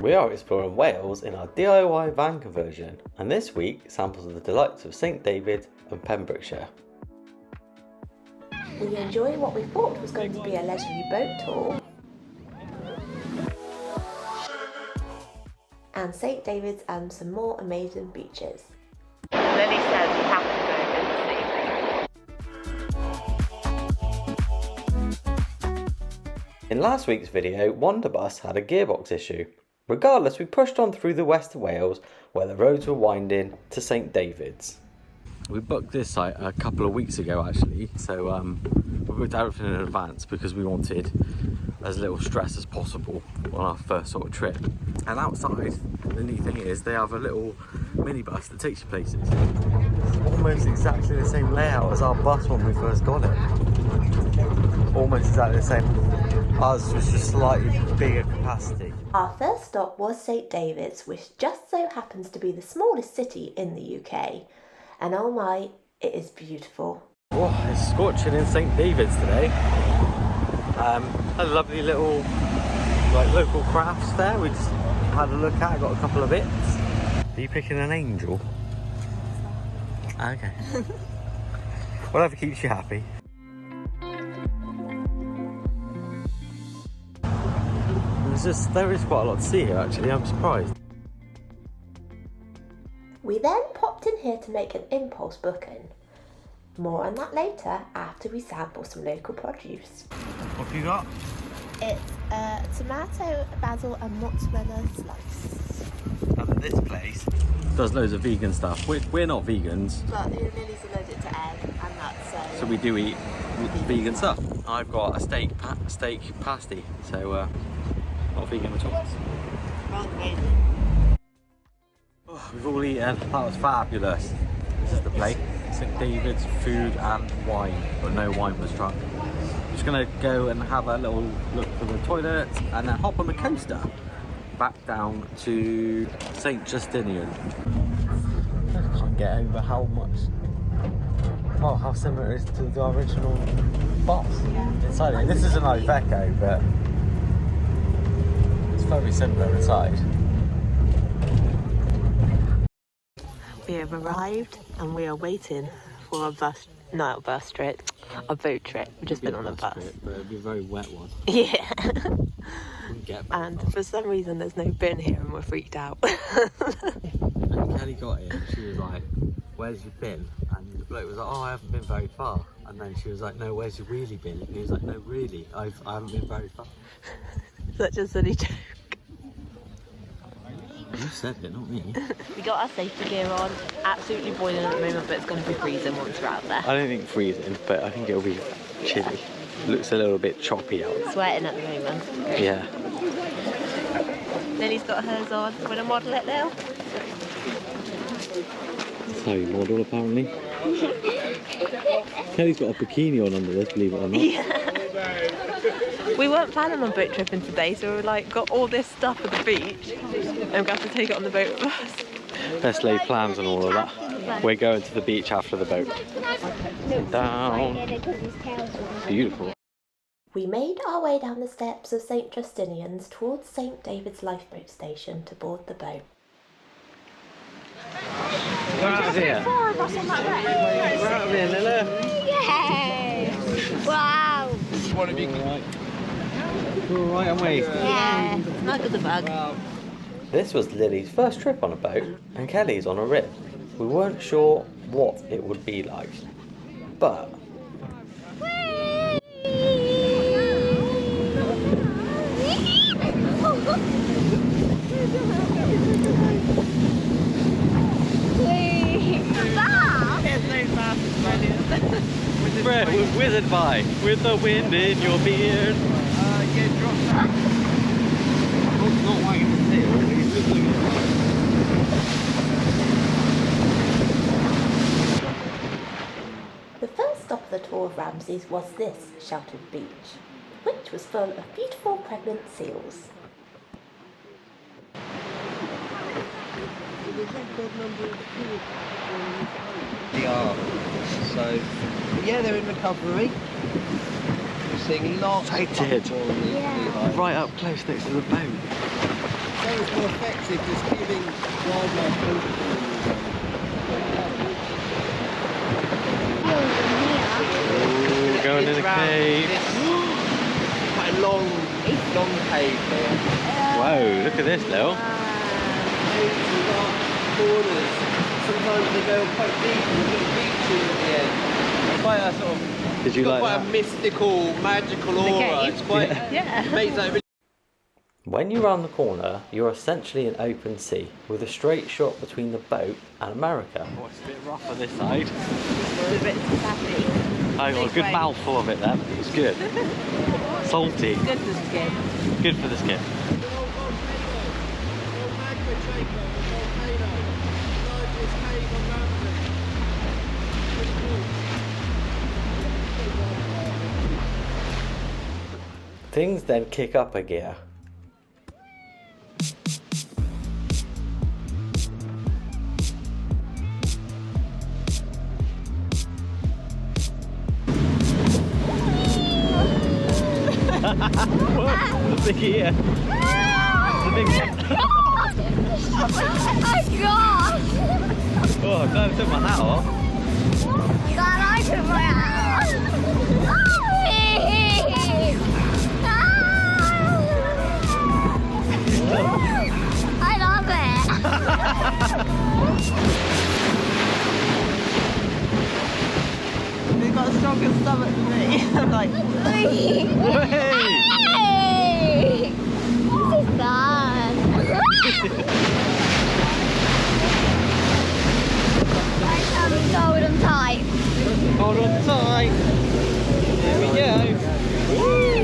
We are exploring Wales in our DIY van conversion, and this week samples of the delights of St Davids and Pembrokeshire. We enjoy what we thought was going to be a leisurely boat tour, and St Davids and some more amazing beaches. Lily says we have to go and see. In last week's video, Wanderbus had a gearbox issue. Regardless, we pushed on through the west of Wales, where the roads were winding, to St Davids. We booked this site a couple of weeks ago actually, so we booked everything in advance because we wanted as little stress as possible on our first sort of trip. And outside, the neat thing is they have a little minibus that takes you places. It's almost exactly the same layout as our bus when we first got it. Almost exactly the same. Ours was just slightly bigger capacity. Our first stop was St Davids, which just so happens to be the smallest city in the UK. And oh my, it is beautiful. Oh, it's scorching in St Davids today. A lovely little local crafts there. We just had a look at, got a couple of bits. Are you picking an angel? Okay. Whatever keeps you happy. There is quite a lot to see here actually, I'm surprised. We then popped in here to make an impulse booking. More on that later after we sample some local produce. What have you got? It's tomato, basil and mozzarella slice. And this place does loads of vegan stuff. We're not vegans. But the Lily's allergic to egg and nuts, so we do eat vegan stuff. I've got a steak pasty, so not vegan at all. Oh, we've all eaten. That was fabulous. This is the plate. St Davids food and wine, but no wine was drunk. I'm just gonna go and have a little look for the toilet and then hop on the coaster back down to St Justinian. I can't get over how similar it is to the original box inside it. This is an Iveco, but it's very similar inside. We have arrived and we are waiting for a boat trip. We've just been on a bus. But it'd be a very wet one. Yeah. And for some reason there's no bin here and we're freaked out. And Kelly got in and she was like, "Where's your bin?" And the bloke was like, "Oh, I haven't been very far." And then she was like, "No, where's your wheelie bin?" And he was like, "No, really, I haven't been very far." Such a silly joke. You said it, not me. We got our safety gear on, absolutely boiling at the moment, but it's going to be freezing once we're out there. I don't think freezing, but I think it'll be chilly. Looks a little bit choppy out. Sweating at the moment. Yeah. Lily's got hers on. Want to model it now? That's how you model, apparently. Kelly's got a bikini on under this, believe it or not. Yeah. We weren't planning on boat tripping today, so we got all this stuff at the beach and we're going to have to take it on the boat with us. Let's lay plans and all of that. We're going to the beach after the boat. Down. Beautiful. We made our way down the steps of St Justinian's towards St David's lifeboat station to board the boat. We're out of here. We're out of here, Lila. Yay! Wow! This is one of you. All right, aren't we? Yeah. Snug as a bug. This was Lily's first trip on a boat, and Kelly's on a rip. We weren't sure what it would be like, but Brett was whizzed by with the wind in your beard. Get dropped back. Oh, not wagging his tail, he's just looking at The first stop of the tour of Ramsey's was this sheltered beach, which was full of beautiful pregnant seals. They are. So, yeah, they're in recovery. We're seeing lots of Excited. people on the Yeah. right up close next to the boat. more effective just giving wildlife food. Ooh, going in a cave. Quite a long cave here. Whoa, look at this, Lil. Caves and dark corners. Sometimes they go quite deep and put beaches at the end. It's quite a sort of. Did you It's got like quite that? a mystical, magical aura. cave? It's quite. Yeah. Makes that really. When you round the corner, you're essentially in open sea, with a straight shot between the boat and America. Oh, it's a bit rough on this side. It's a bit sappy. I got a good mouthful of it then. It was good. Salty. Good for the skin. Good for the skin. Things then kick up a gear. The big ear. The big ear. Oh gosh! Oh, I'm glad I took my hat off. God, I took my hat off. I love it. You've got a stronger stomach than me. I'm like, Hey! This is fun. Right, hold on tight. Hold on tight. Here we go.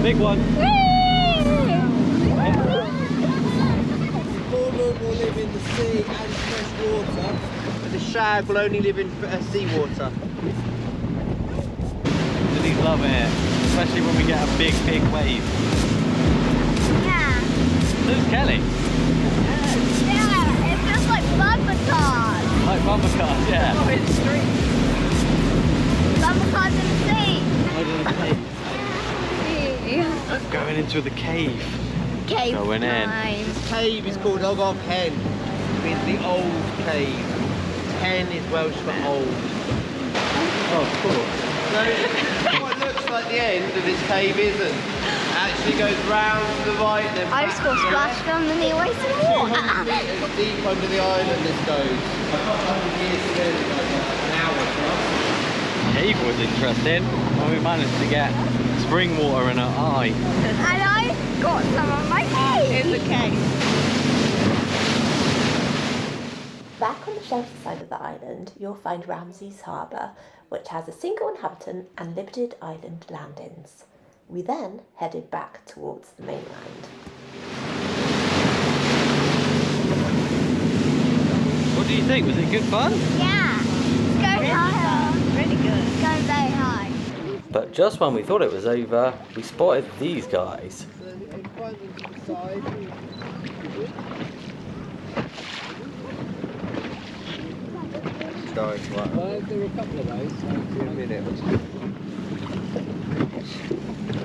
Big one. Cormorant will live in the sea and fresh water, but the shag will only live in seawater. He's loving it, especially when we get a big wave. Yeah. There's Kelly. Yeah, it feels like bumper cars. Like bumper cars, yeah. Bumper cars in the sea. Going into the cave. Cave Going in. time. This cave is called Ogog Hen. It means the old cave. Hen is Welsh for old. Oh, cool. So what looks like the end of this cave isn't. It actually goes round to the right then I back just got to the splashed left. from the new way some 200 water. metres deep under the island this goes. I've got 100 years to go, it's like an hour for us. Cave was interesting when we managed to get spring water in our eye. And I got some on my face. in the cave. Back on the shelter side of the island, you'll find Ramsey's harbour, which has a single inhabitant and limited island landings. We then headed back towards the mainland. What do you think? Was it good fun? Yeah. It's going higher. Really good. It's going very high. But just when we thought it was over, we spotted these guys. There were a couple of those, so in a minute.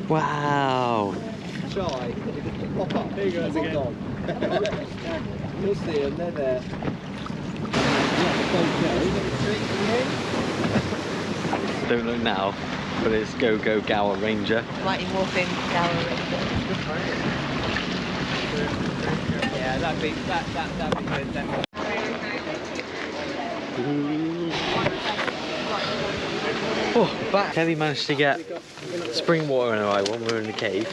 Wow. Shy, pop up. Here you go, again. You'll see them, they're there. Don't look now, but it's Go Go Gower Ranger. Mighty Morphin Gower Ranger. Yeah, that'd be good. Definitely. Oh, back. Kelly managed to get spring water in her eye when we were in the cave,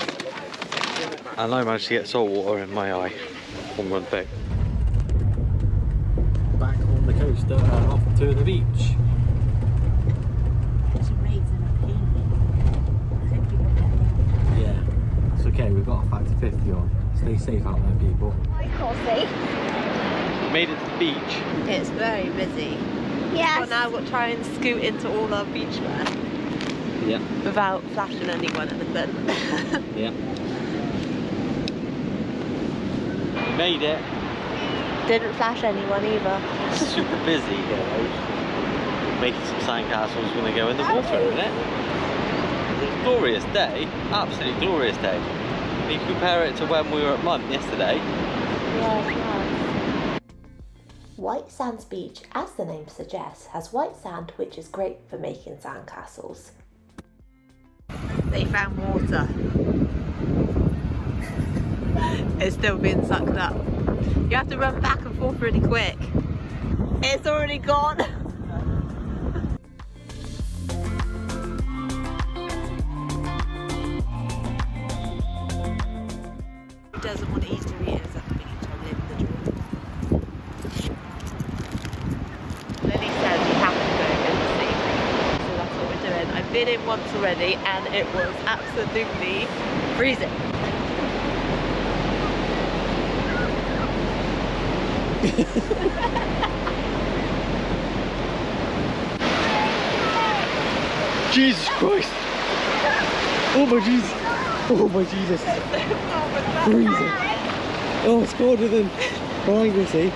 and I managed to get salt water in my eye on one boat. Back on the coast, off to the beach. Yeah, it's okay. We've got a factor 50 on. Stay safe out there, people. Hi, Coffee. Made it to the beach. It's very busy. Yes. But now we'll try and scoot into all our beachwear Yeah. without flashing anyone anything. Yeah. made it. Didn't flash anyone either. Super busy, you know. Making some sandcastles when they go in the water in a minute. It's a glorious day, absolutely glorious day. You compare it to when we were at Munt yesterday. Yeah, it's nice. Whitesands Beach, as the name suggests, has white sand which is great for making sandcastles. They found water. It's still being sucked up. You have to run back and forth really quick. It's already gone. Who doesn't want to eat Doritos at the beach? I live in the drawer. Lily says we have to go in the sea. So that's what we're doing. I've been in once already and it was absolutely freezing. Jesus Christ! Oh my Jesus! Oh my Jesus! Freezing! Oh, it's colder than Triangle Sea.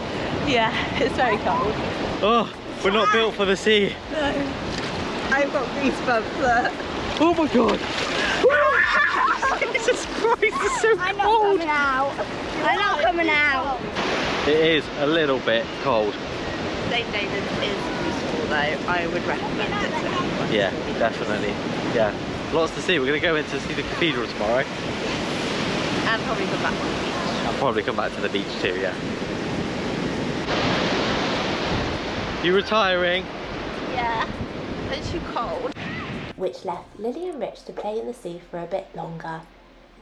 Yeah, it's very cold. Oh, we're not built for the sea. No. I've got goosebumps. Look. Oh my God! Jesus Christ, it's so I'm not cold! coming out. I'm not coming out. It is a little bit cold. St. Davids is useful though. I would recommend it to anyone. Yeah, definitely. Yeah, lots to see. We're going to go in to see the cathedral tomorrow. And probably come back to the beach. I'll probably come back to the beach too, yeah. You retiring? Yeah. It's too cold. Which left Lily and Rich to play in the sea for a bit longer,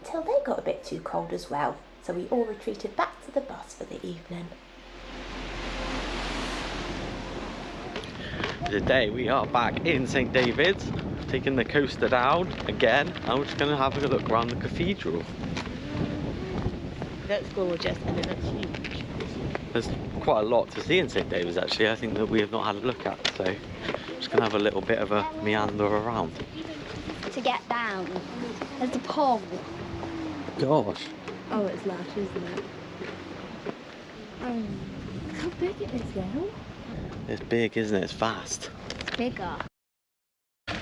until they got a bit too cold as well, so we all retreated back to the bus for the evening. Today we are back in St. Davids, taking the coaster down again, and we're just going to have a look around the cathedral. It looks gorgeous and it looks huge. There's quite a lot to see in St. Davids actually, I think that we have not had a look at, so I'm just going to have a little bit of a meander around. To get down. There's a pole. Gosh. Oh, it's lush, isn't it? Look how big it is now. It's big, isn't it? It's vast. It's bigger.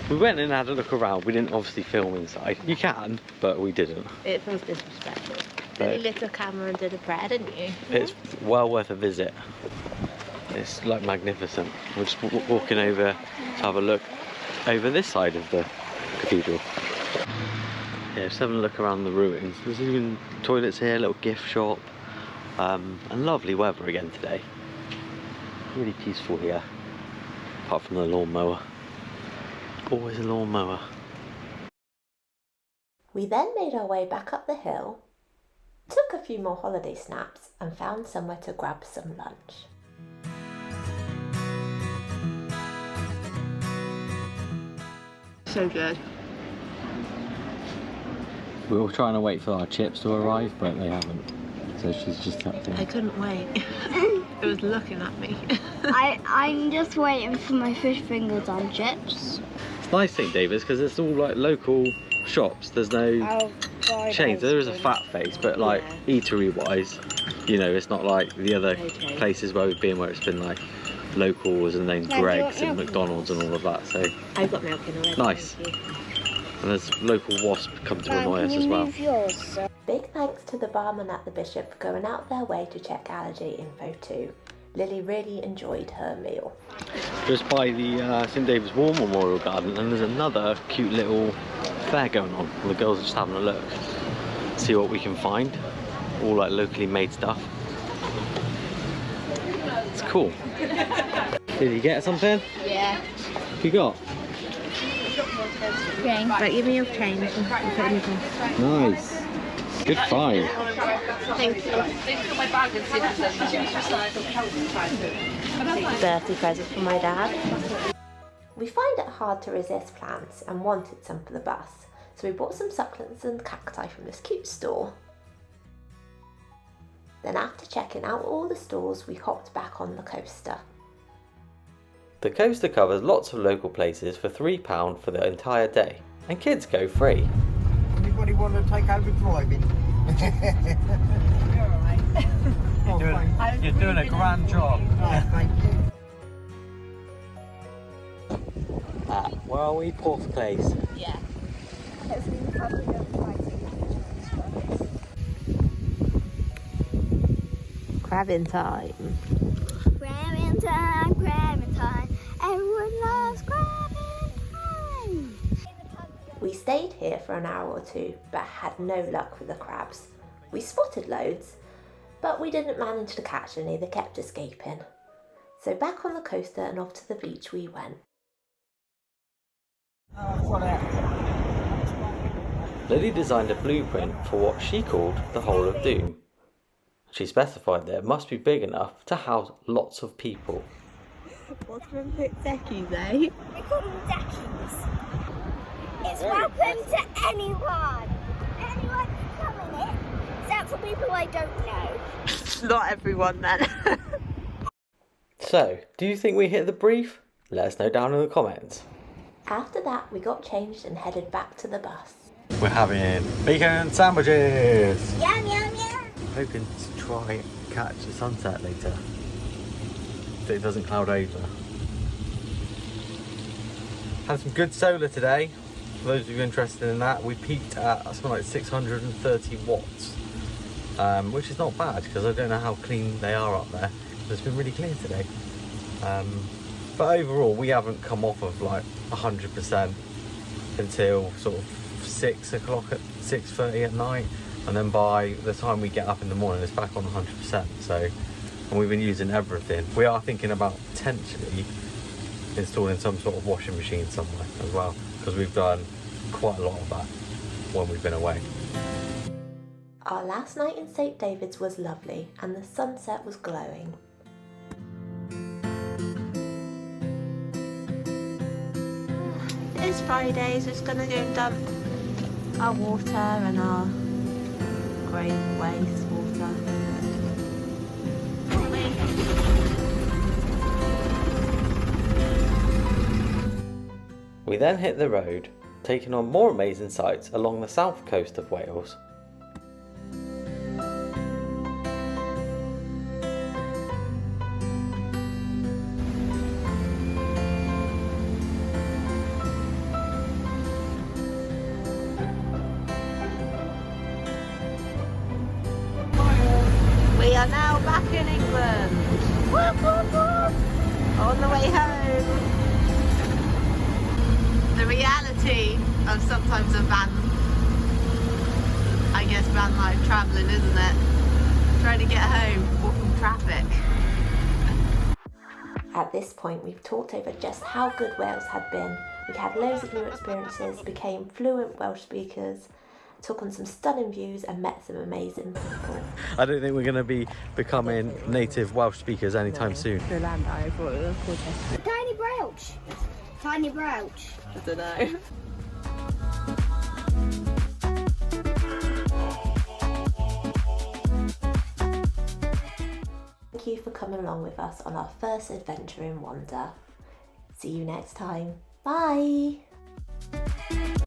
We went and had a look around. We didn't obviously film inside. You can, but we didn't. It feels disrespectful. Right. Lily lit a camera and did a prayer, didn't you? It's well worth a visit. It's like magnificent. We're just walking over to have a look over this side of the cathedral. Yeah, just having a look around the ruins. There's even toilets here, a little gift shop, and lovely weather again today. Really peaceful here, apart from the lawnmower. Always a lawnmower. We then made our way back up the hill, took a few more holiday snaps and found somewhere to grab some lunch. So good. We were trying to wait for our chips to arrive, but they haven't. So she's just tucked in. I couldn't wait. It was looking at me. I'm just waiting for my fish fingers on chips. It's nice St. Davids because it's all like local shops. There's no chains. There is a fat face, but like eatery wise, you know, it's not like the other places where we've been where it's been like locals and then Greggs and McDonald's and all of that. So I've got milk in already. nice. And there's local wasp come to annoy us as well. Big thanks to the barman at the Bishop for going out their way to check allergy info too. Lily really enjoyed her meal. Just by the St. David's War Memorial Garden, and there's another cute little fair going on. The girls are just having a look, see what we can find. All like locally made stuff. It's cool. Did you get something? Yeah. What you got? Right, give me your change and put it in your purse. Nice. Good find. Thank you. Birthday present for my dad. We find it hard to resist plants and wanted some for the bus, so we bought some succulents and cacti from this cute store. Then after checking out all the stalls, we hopped back on the coaster. The coaster covers lots of local places for £3 for the entire day, and kids go free. Anybody want to take over driving? You're doing a grand job. Thank you. Where are we? Fourth place. Yeah. Crabbing time. Crabbing time, crabbing time. Everyone loves crabbing time. We stayed here for an hour or two, but had no luck with the crabs. We spotted loads, but we didn't manage to catch any. They kept escaping. So back on the coaster and off to the beach we went. Lily designed a blueprint for what she called the Hole of Doom. She specified that it must be big enough to house lots of people. What's been put deckies, eh? We call them deckies. It's welcome to anyone. Anyone can come in it, except for people I don't know. Not everyone then. So, do you think we hit the brief? Let us know down in the comments. After that, we got changed and headed back to the bus. We're having bacon sandwiches. Yum, yum, yum. Hoping to try and catch the sunset later, so it doesn't cloud over. Had some good solar today. For those of you interested in that, we peaked at something like 630 watts, which is not bad because I don't know how clean they are up there. It's been really clear today. But overall, we haven't come off of like 100% until sort of 6 o'clock at 6:30 at night, and then by the time we get up in the morning, it's back on 100%. So, and we've been using everything. We are thinking about potentially installing some sort of washing machine somewhere as well, because we've done quite a lot of that when we've been away. Our last night in St. Davids was lovely and the sunset was glowing. It's Friday, so it's gonna go and dump our water and our grey waste water. We then hit the road, taking on more amazing sights along the south coast of Wales. We are now back in England. Whoop, whoop, whoop. On the way home. The reality of sometimes a van life travelling, isn't it? Trying to get home from traffic. At this point, we've talked over just how good Wales had been. We had loads of new experiences, became fluent Welsh speakers, took on some stunning views and met some amazing people. I don't think we're going to be becoming native Welsh speakers anytime soon. The land I thought it was called. Tiny brooch. Tiny brooch. I don't know. Thank you for coming along with us on our first adventure in wonder. See you next time. Bye!